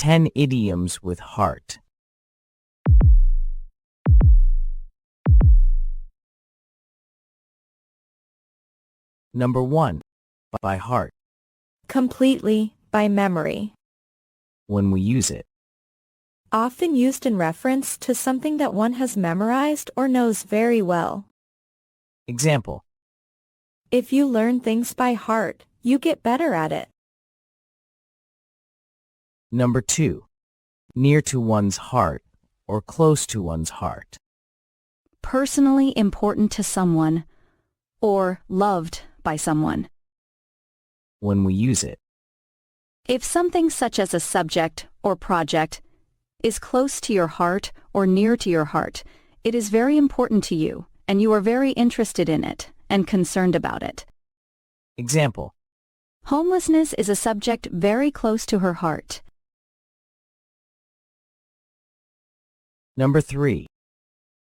10 idioms with heart. Number 1. By heart. Completely, by memory. When we use it. Often used in reference to something that one has memorized or knows very well. Example. If you learn things by heart, you get better at it. Number 2. Near to one's heart or close to one's heart. Personally important to someone or loved by someone. When we use it. If something such as a subject or project is close to your heart or near to your heart, it is very important to you, and you are very interested in it and concerned about it. Example. Homelessness is a subject very close to her heart. Number 3.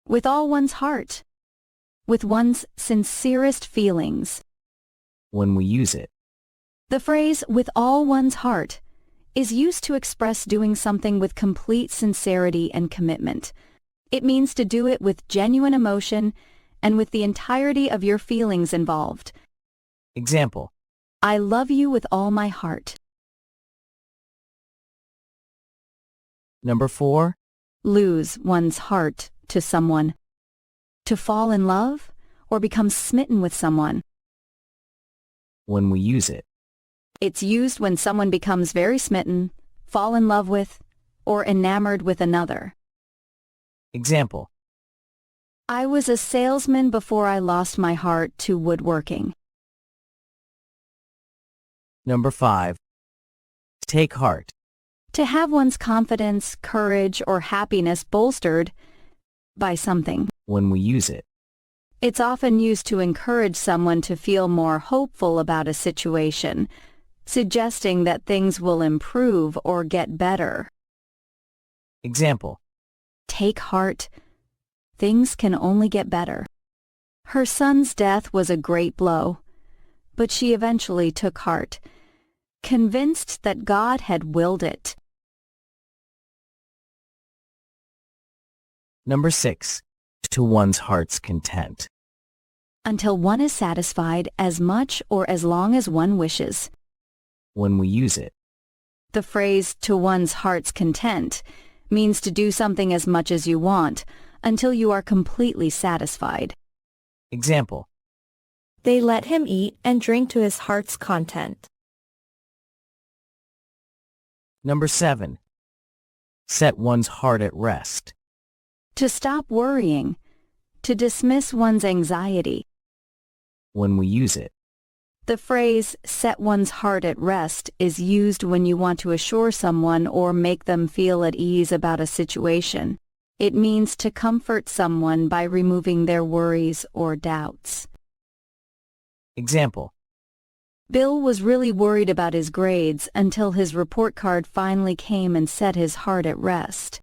With all one's heart. With one's sincerest feelings. When we use it. The phrase, with all one's heart, is used to express doing something with complete sincerity and commitment. It means to do it with genuine emotion and with the entirety of your feelings involved. Example. I love you with all my heart. Number 4. Lose one's heart to someone. To fall in love or become smitten with someone. When we use it. It's used when someone becomes very smitten, fall in love with, or enamored with another. Example. I was a salesman before I lost my heart to woodworking. Number 5. Take heart. To have one's confidence, courage, or happiness bolstered by something. When we use it. It's often used to encourage someone to feel more hopeful about a situation, suggesting that things will improve or get better. Example. Take heart. Things can only get better. Her son's death was a great blow, but she eventually took heart, convinced that God had willed it. Number 6. To one's heart's content. Until one is satisfied as much or as long as one wishes. When we use it. The phrase, to one's heart's content, means to do something as much as you want, until you are completely satisfied. Example. They let him eat and drink to his heart's content. Number 7. Set one's heart at rest. To stop worrying. To dismiss one's anxiety. When we use it. The phrase, set one's heart at rest, is used when you want to assure someone or make them feel at ease about a situation. It means to comfort someone by removing their worries or doubts. Example. Bill was really worried about his grades until his report card finally came and set his heart at rest.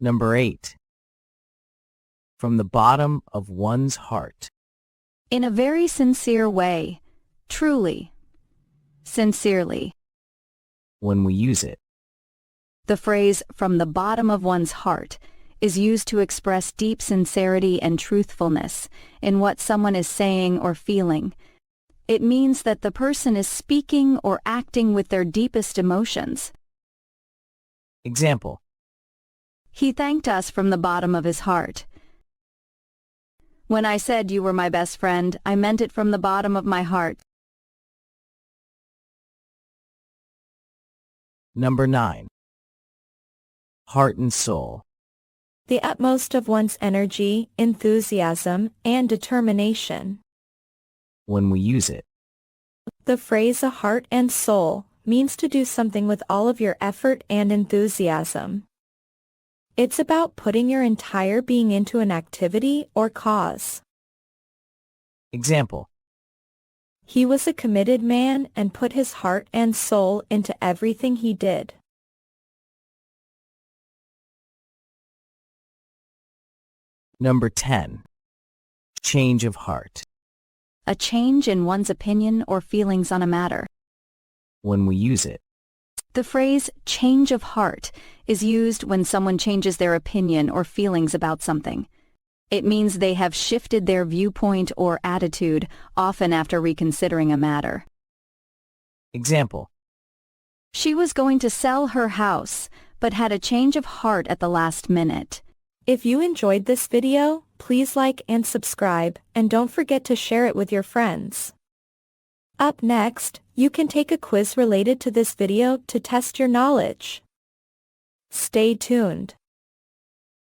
Number 8. From the bottom of one's heart. In a very sincere way. Truly. Sincerely. When we use it. The phrase, from the bottom of one's heart, is used to express deep sincerity and truthfulness in what someone is saying or feeling. It means that the person is speaking or acting with their deepest emotions. Example. He thanked us from the bottom of his heart. When I said you were my best friend, I meant it from the bottom of my heart. Number 9. Heart and soul. The utmost of one's energy, enthusiasm, and determination. When we use it. The phrase a heart and soul means to do something with all of your effort and enthusiasm. It's about putting your entire being into an activity or cause. Example. He was a committed man and put his heart and soul into everything he did. Number 10. Change of heart. A change in one's opinion or feelings on a matter. when we use it. The phrase change of heart is used when someone changes their opinion or feelings about something. It means they have shifted their viewpoint or attitude, often after reconsidering a matter. Example: She was going to sell her house, but had a change of heart at the last minute. If you enjoyed this video, please like and subscribe, and don't forget to share it with your friends. Up next, you can take a quiz related to this video to test your knowledge. Stay tuned.